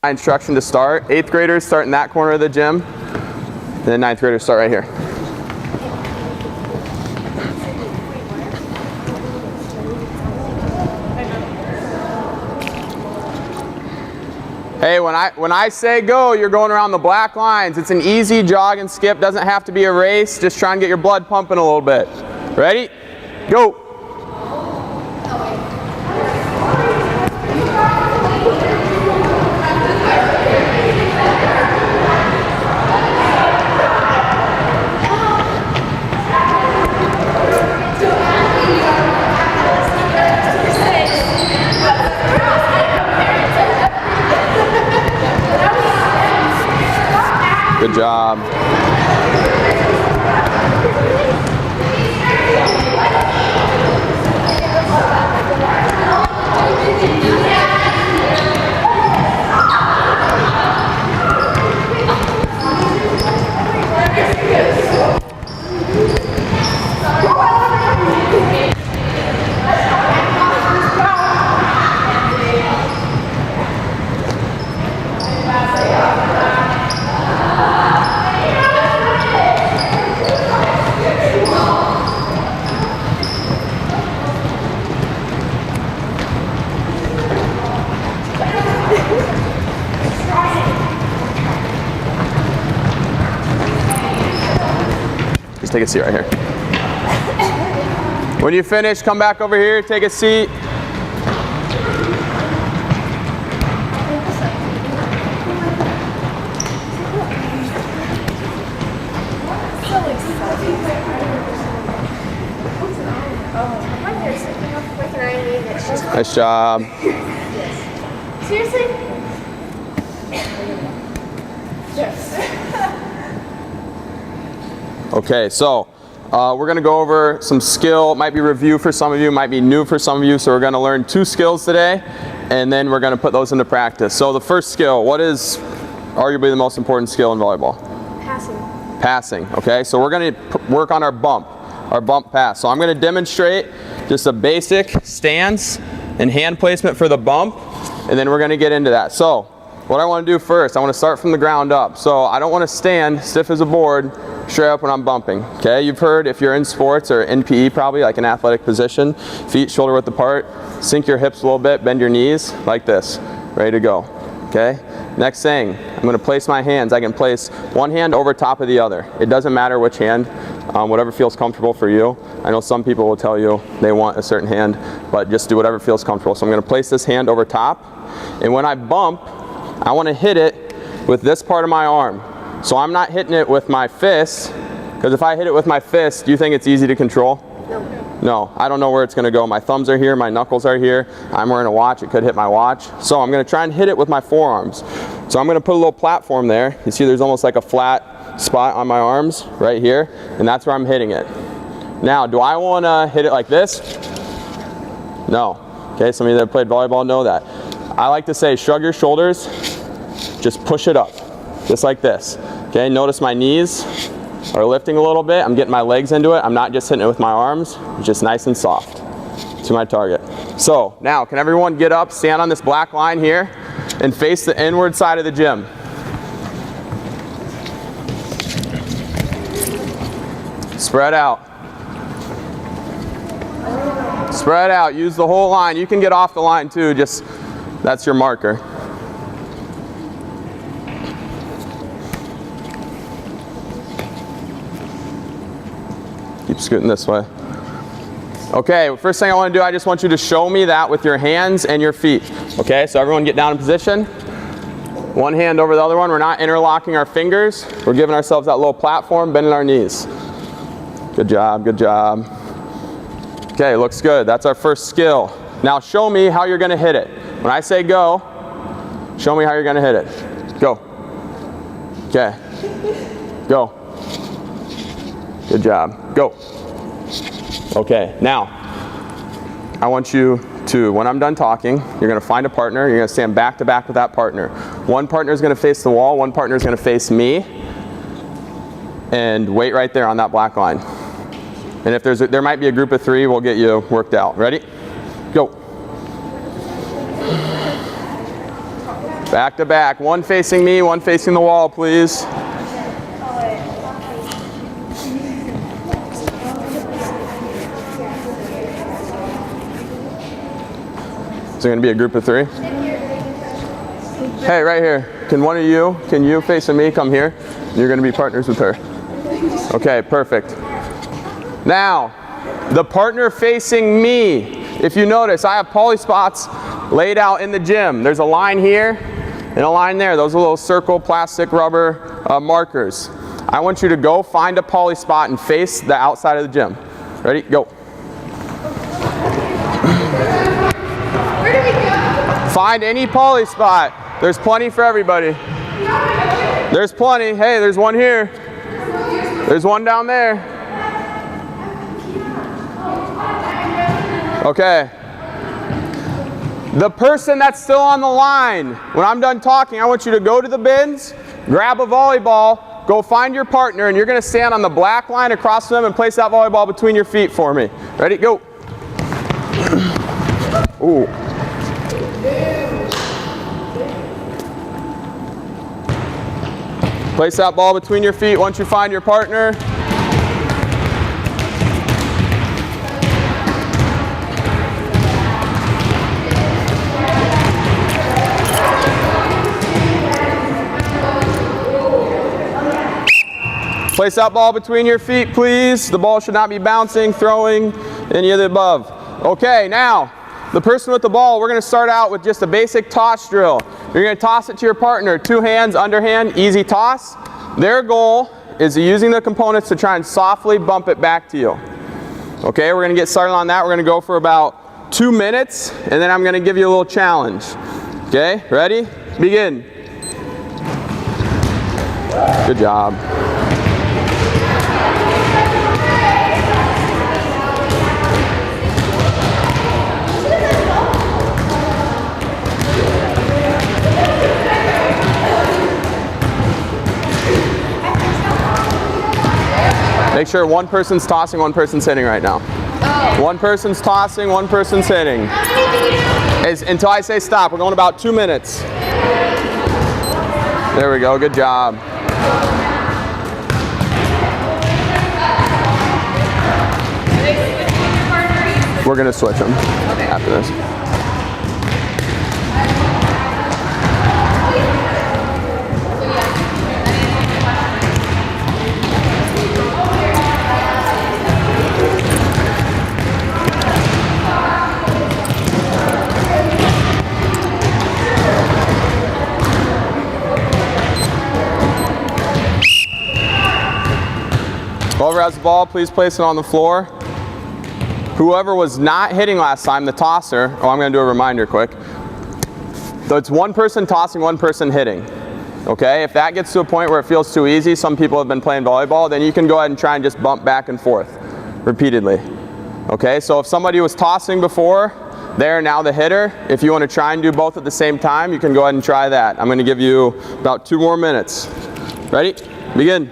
My instruction to start. 8th graders start in that corner of the gym. And then 9th graders start right here. Hey, when I say go, you're going around the black lines. It's an easy jog and skip. Doesn't have to be a race. Just try and get your blood pumping a little bit. Ready? Go. Good job. Just take a seat right here. When you finish, come back over here, take a seat. Nice job. Seriously? Yes. Okay, so we're going to go over some skill. It might be review for some of you, might be new for some of you. So we're going to learn 2 skills today, and then we're going to put those into practice. So the first skill, what is arguably the most important skill in volleyball? Passing. Passing, okay? So we're going to work on our bump pass. So I'm going to demonstrate just a basic stance and hand placement for the bump, and then we're going to get into that. So what I want to do first, I want to start from the ground up. So I don't want to stand stiff as a board straight up when I'm bumping, okay? You've heard, if you're in sports or in PE probably, like an athletic position, feet shoulder width apart, sink your hips a little bit, bend your knees like this, ready to go, okay? Next thing, I'm going to place my hands. I can place one hand over top of the other. It doesn't matter which hand, whatever feels comfortable for you. I know some people will tell you they want a certain hand, but just do whatever feels comfortable. So I'm going to place this hand over top, and when I bump, I want to hit it with this part of my arm. So I'm not hitting it with my fist, because if I hit it with my fist, do you think it's easy to control? No, I don't know where it's going to go. My thumbs are here, my knuckles are here. I'm wearing a watch, it could hit my watch. So I'm going to try and hit it with my forearms. So I'm going to put a little platform there. You see there's almost like a flat spot on my arms right here, and that's where I'm hitting it. Now, do I want to hit it like this? No. Okay, some of you that have played volleyball know that. I like to say shrug your shoulders, just push it up, just like this. Okay, notice my knees are lifting a little bit. I'm getting my legs into it. I'm not just hitting it with my arms. It's just nice and soft to my target. So now, can everyone get up, stand on this black line here, and face the inward side of the gym? Spread out. Spread out. Use the whole line. You can get off the line too. Just that's your marker. Keep scooting this way. Okay, first thing I want to do, I just want you to show me that with your hands and your feet. Okay, so everyone get down in position. One hand over the other one. We're not interlocking our fingers. We're giving ourselves that little platform, bending our knees. Good job, good job. Okay, looks good. That's our first skill. Now show me how you're going to hit it. When I say go, show me how you're going to hit it. Go. Okay. Go. Good job. Go. Okay, now I want you to, when I'm done talking, you're going to find a partner. You're going to stand back to back with that partner. One partner is going to face the wall. One partner is going to face me. And wait right there on that black line. And if there might be a group of 3, we'll get you worked out. Ready? Go. Back to back. One facing me, one facing the wall, please. Is there going to be a group of 3? Hey, right here. Can you facing me, come here? You're going to be partners with her. Okay, perfect. Now, the partner facing me. If you notice, I have poly spots laid out in the gym. There's a line here and a line there. Those are little circle, plastic, rubber markers. I want you to go find a poly spot and face the outside of the gym. Ready? Go. Where do we go? Find any poly spot. There's plenty for everybody. There's plenty. Hey, there's one here. There's one down there. Okay. The person that's still on the line, when I'm done talking, I want you to go to the bins, grab a volleyball, go find your partner, and you're going to stand on the black line across from them and place that volleyball between your feet for me. Ready? Go. Ooh. Place that ball between your feet once you find your partner. Place that ball between your feet, please. The ball should not be bouncing, throwing, any of the above. Okay, now, the person with the ball, we're going to start out with just a basic toss drill. You're going to toss it to your partner. 2 hands, underhand, easy toss. Their goal is using the components to try and softly bump it back to you. Okay, we're going to get started on that. We're going to go for about 2 minutes, and then I'm going to give you a little challenge. Okay, ready? Begin. Good job. Make sure one person's tossing, one person's hitting right now. Oh. One person's tossing, one person's hitting. Until I say stop, we're going about 2 minutes. There we go, good job. We're going to switch them after this. Whoever has the ball, please place it on the floor. Whoever was not hitting last time, the tosser, I'm going to do a reminder quick. So it's one person tossing, one person hitting. Okay, if that gets to a point where it feels too easy, some people have been playing volleyball, then you can go ahead and try and just bump back and forth repeatedly. Okay, so if somebody was tossing before, they're now the hitter. If you want to try and do both at the same time, you can go ahead and try that. I'm going to give you about 2 more minutes. Ready? Begin.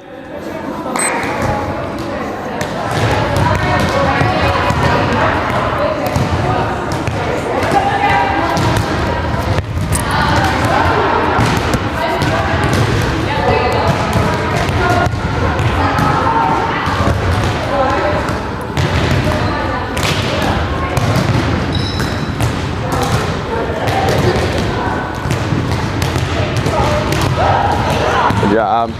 Good job.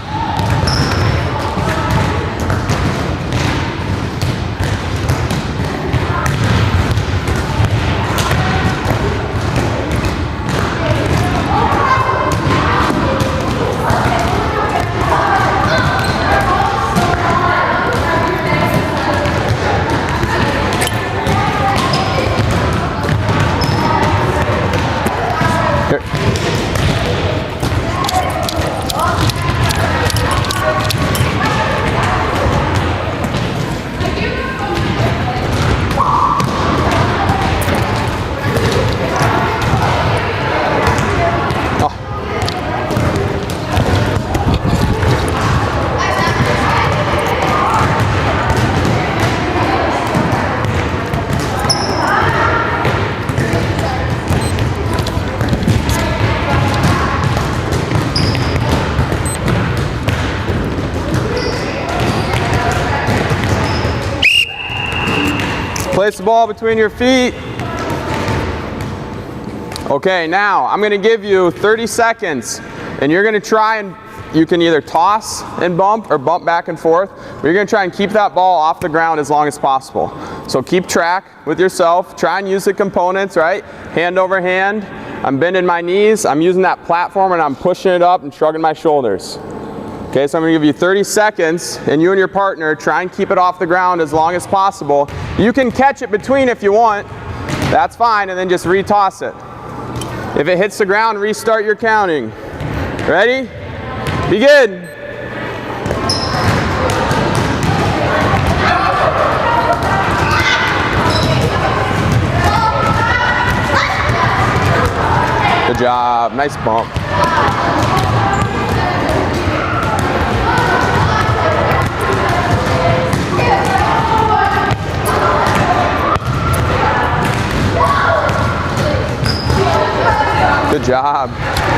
Here. Place the ball between your feet. Okay, now I'm going to give you 30 seconds, and you're going to try and you can either toss and bump or bump back and forth, but you're going to try and keep that ball off the ground as long as possible. So keep track with yourself. Try and use the components, right? Hand over hand. I'm bending my knees. I'm using that platform and I'm pushing it up and shrugging my shoulders. Okay, so I'm going to give you 30 seconds, and you and your partner try and keep it off the ground as long as possible. You can catch it between if you want. That's fine, and then just re-toss it. If it hits the ground, restart your counting. Ready? Begin. Good job. Nice bump. Good job.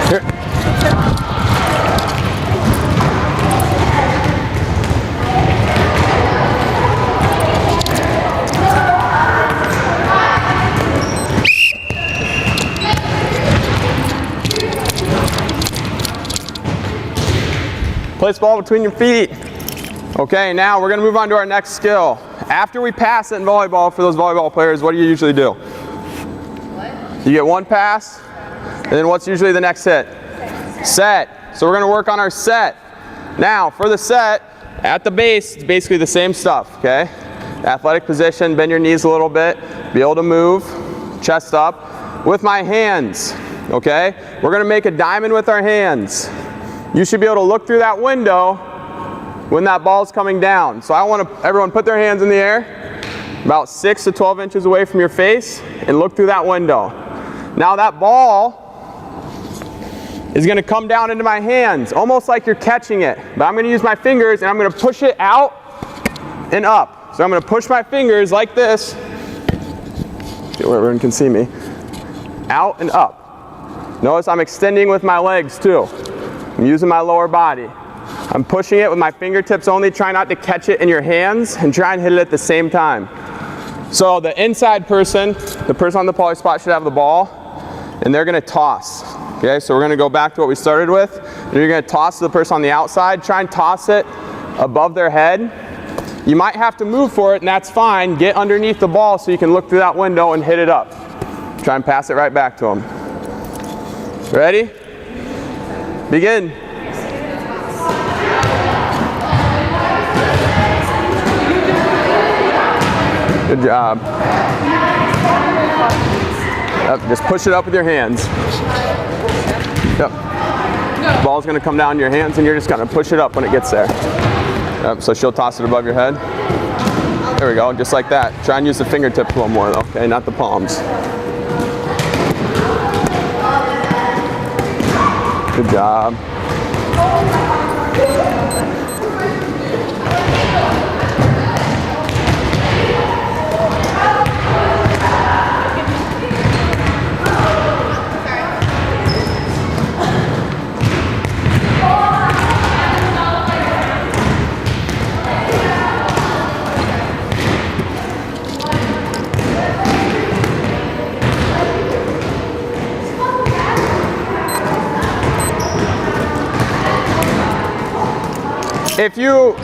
Here. Place the ball between your feet. Okay, now we're going to move on to our next skill. After we pass it in volleyball, for those volleyball players, what do you usually do? What? You get one pass, and then what's usually the next hit? Set. So we're going to work on our set. Now, for the set, at the base, it's basically the same stuff, okay? Athletic position, bend your knees a little bit, be able to move, chest up. With my hands, okay? We're going to make a diamond with our hands. You should be able to look through that window when that ball's coming down. So I want everyone put their hands in the air, about 6 to 12 inches away from your face, and look through that window. Now that ball is going to come down into my hands, almost like you're catching it. But I'm going to use my fingers, and I'm going to push it out and up. So I'm going to push my fingers like this, where everyone can see me, out and up. Notice I'm extending with my legs too. I'm using my lower body. I'm pushing it with my fingertips only. Try not to catch it in your hands and try and hit it at the same time. So the inside person, the person on the poly spot, should have the ball, and they're going to toss. Okay, so we're going to go back to what we started with. And you're going to toss to the person on the outside. Try and toss it above their head. You might have to move for it, and that's fine. Get underneath the ball so you can look through that window and hit it up. Try and pass it right back to them. Ready? Begin. Good job. Yep, just push it up with your hands. Yep. The ball's going to come down in your hands, and you're just going to push it up when it gets there. Yep, so she'll toss it above your head. There we go, just like that. Try and use the fingertips a little more though, okay, not the palms. Good job.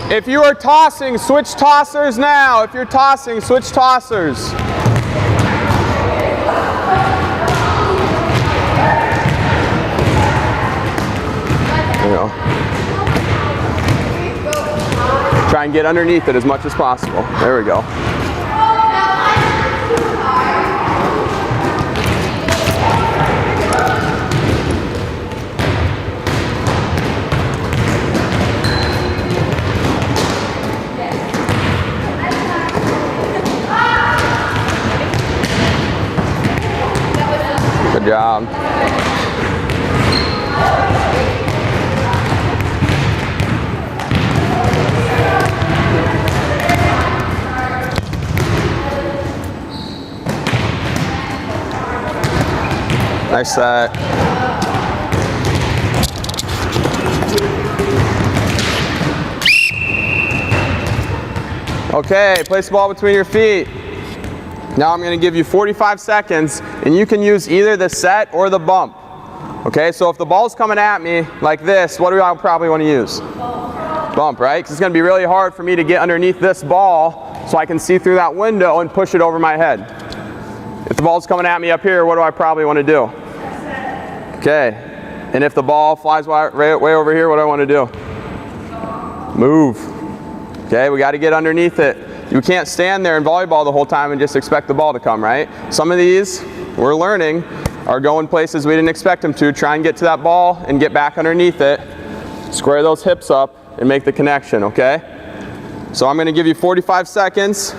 If you are tossing, switch tossers now. If you're tossing, switch tossers. There you go. Try and get underneath it as much as possible. There we go. Good job. Nice set. Okay, place the ball between your feet. Now I'm going to give you 45 seconds, and you can use either the set or the bump. Okay, so if the ball's coming at me like this, what do I probably want to use? Bump, right? Because it's going to be really hard for me to get underneath this ball so I can see through that window and push it over my head. If the ball's coming at me up here, what do I probably want to do? Okay, and if the ball flies way over here, what do I want to do? Move. Okay, we got to get underneath it. You can't stand there in volleyball the whole time and just expect the ball to come, right? Some of these, we're learning, are going places we didn't expect them to. Try and get to that ball and get back underneath it. Square those hips up and make the connection, okay? So I'm going to give you 45 seconds.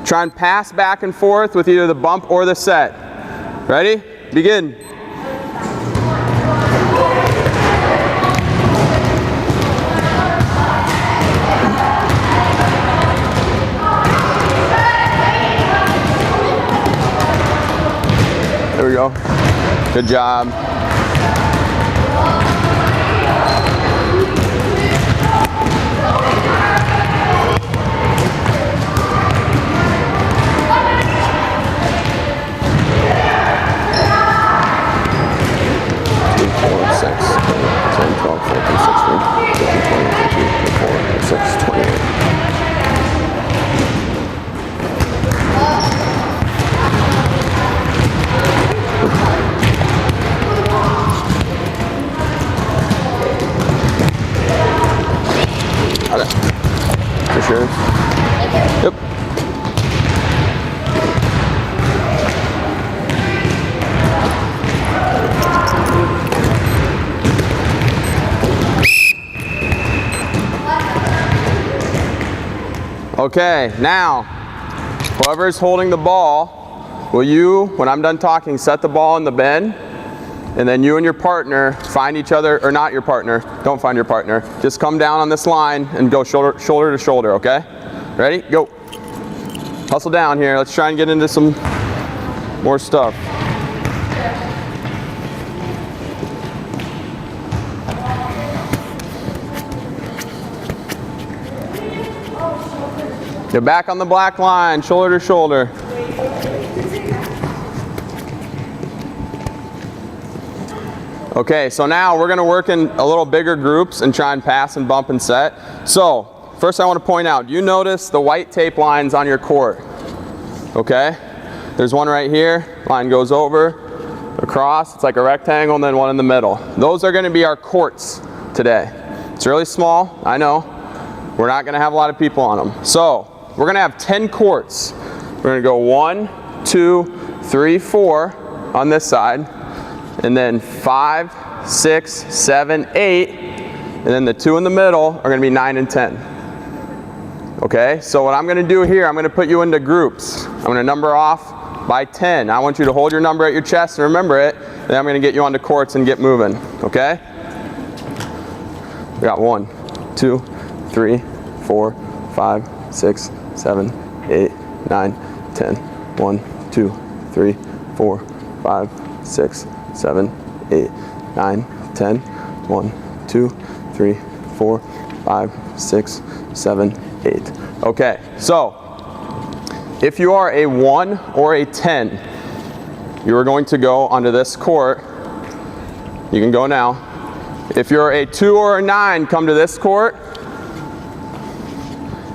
Try and pass back and forth with either the bump or the set. Ready? Begin. There we go. Good job. For sure. Yep. Okay, now, whoever's holding the ball, will you, when I'm done talking, set the ball in the bin, and then you and your partner find each other, or not your partner, don't find your partner, just come down on this line and go shoulder to shoulder, okay? Ready? Go. Hustle down here, let's try and get into some more stuff. Get back on the black line, shoulder to shoulder. Okay, so now we're going to work in a little bigger groups and try and pass and bump and set. So, first I want to point out, you notice the white tape lines on your court. Okay? There's one right here, line goes over, across, it's like a rectangle, and then one in the middle. Those are going to be our courts today. It's really small, I know. We're not going to have a lot of people on them. So, we're going to have 10 courts. We're going to go 1, 2, 3, 4 on this side, and then 5, 6, 7, 8, and then the 2 in the middle are going to be 9 and 10. Okay, so what I'm going to do here, I'm going to put you into groups. I'm going to number off by 10. I want you to hold your number at your chest and remember it, then I'm going to get you onto courts and get moving. Okay? We got 1, 2, 3, 4, 5, 6, 7, 8, 9, 10. 1, 2, 3, 4, 5, 6, 7, 8, 9, 10. 1, 2, 3, 4, 5, 6, 7, 8. Okay, so if you are a 1 or a 10, you are going to go onto this court. You can go now. If you're a 2 or a 9, come to this court.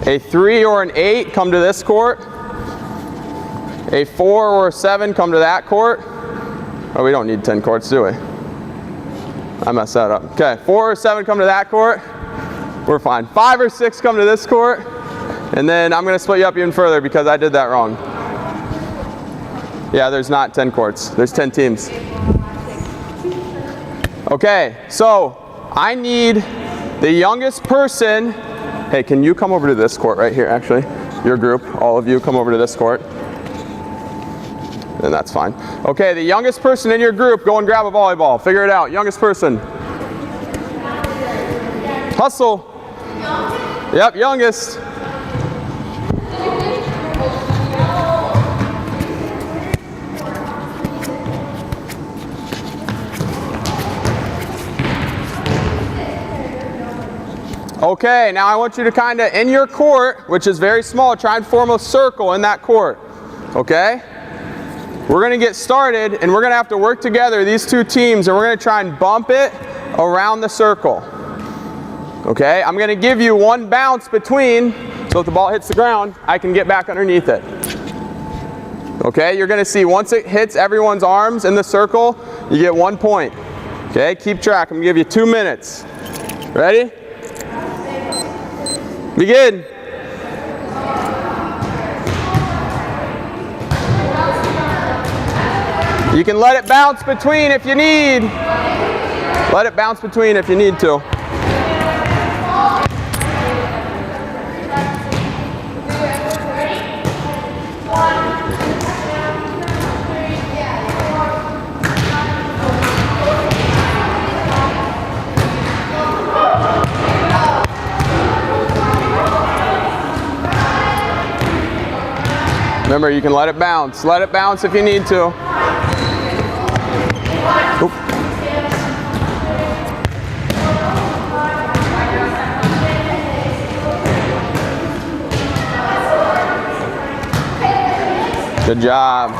A 3 or an 8, come to this court. A 4 or a 7, come to that court. Oh, we don't need 10 courts, do we? I messed that up. Okay, 4 or 7, come to that court. We're fine. 5 or 6, come to this court. And then I'm going to split you up even further because I did that wrong. Yeah, there's not 10 courts. There's 10 teams. Okay, so I need the youngest person. Hey, can you come over to this court right here, actually? Your group, all of you, come over to this court. And that's fine. Okay, the youngest person in your group, go and grab a volleyball. Figure it out. Youngest person. Hustle. Yep, youngest. Okay, now I want you to kind of, in your court, which is very small, try and form a circle in that court. okay? We're gonna get started and we're gonna have to work together, these two teams, and we're gonna try and bump it around the circle. Okay, I'm gonna give you one bounce between, so if the ball hits the ground, I can get back underneath it. Okay, you're gonna see once it hits everyone's arms in the circle, you get 1 point. Okay, keep track, I'm gonna give you 2 minutes. Ready? Begin. You can let it bounce between if you need. Let it bounce between if you need to. Remember, you can let it bounce. Let it bounce if you need to. Oop. Good job.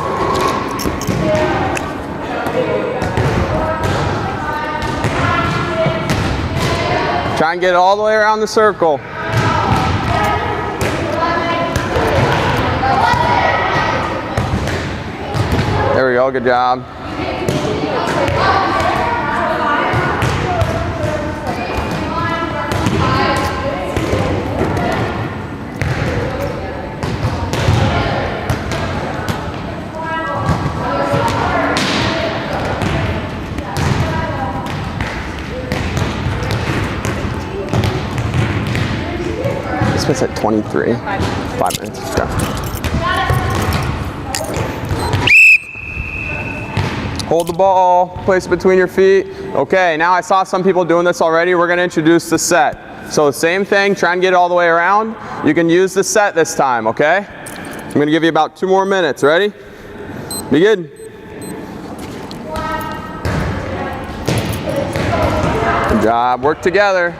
Try and get it all the way around the circle. There we go, good job. This was at 23. 5 minutes. Okay. Hold the ball, place it between your feet. Okay, now I saw some people doing this already. We're gonna introduce the set. So same thing, try and get it all the way around. You can use the set this time, okay? I'm gonna give you about 2 more minutes. Ready? Begin. Good job, work together.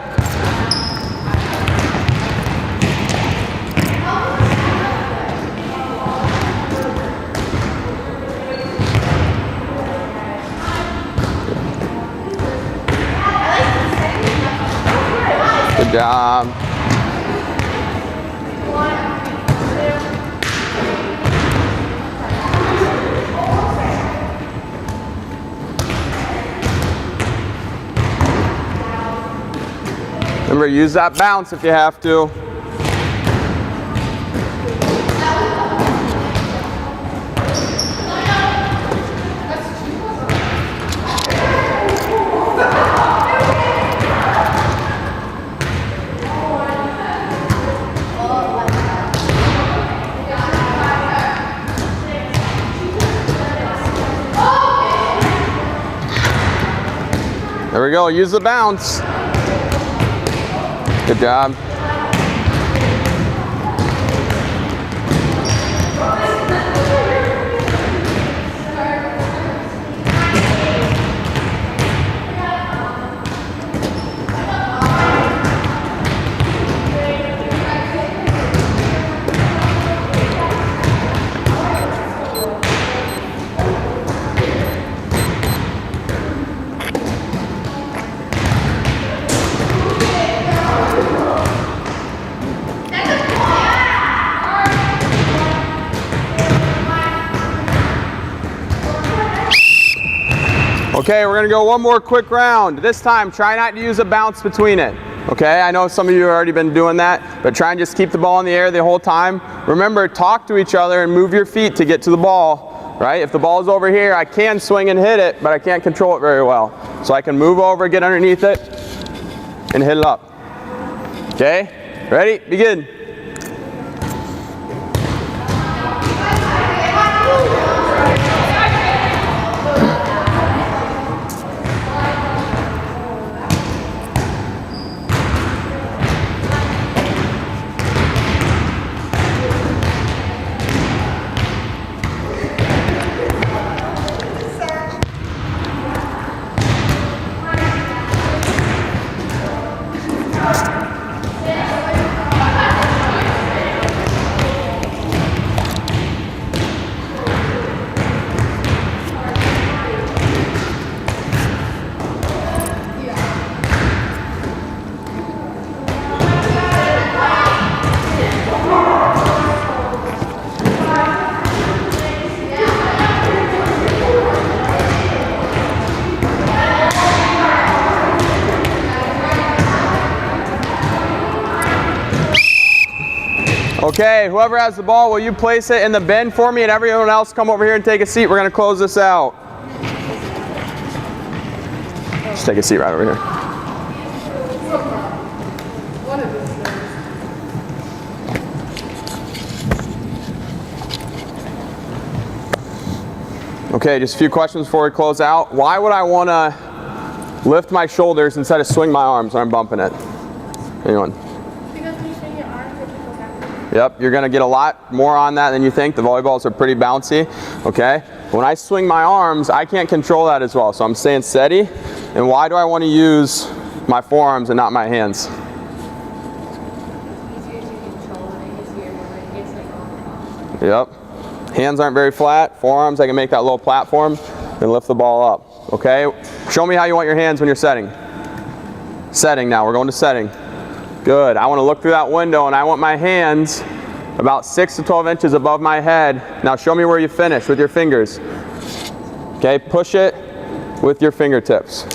Good job. Remember, use that bounce if you have to. There we go, use the bounce. Good job. Okay, we're gonna go one more quick round. This time, try not to use a bounce between it. Okay, I know some of you have already been doing that, but try and just keep the ball in the air the whole time. Remember, talk to each other and move your feet to get to the ball, right? If the ball is over here, I can swing and hit it, but I can't control it very well. So I can move over, get underneath it, and hit it up. Okay, ready? Begin. Okay, whoever has the ball, will you place it in the bin for me, and everyone else come over here and take a seat. We're going to close this out. Just take a seat right over here. Okay, just a few questions before we close out. Why would I want to lift my shoulders instead of swing my arms when I'm bumping it? Anyone? Because when you swing your arms, it goes back. Yep, you're going to get a lot more on that than you think. The volleyballs are pretty bouncy, okay? When I swing my arms, I can't control that as well, so I'm staying steady. And why do I want to use my forearms and not my hands? Easier to control and easier when it's like on. Yep. Hands aren't very flat. Forearms, I can make that little platform and lift the ball up. Okay? Show me how you want your hands when you're setting. Setting now. We're going to setting. Good. I want to look through that window and I want my hands about 6 to 12 inches above my head. Now show me where you finish with your fingers. Okay? Push it with your fingertips.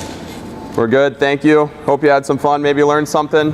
We're good. Thank you. Hope you had some fun. Maybe learned something.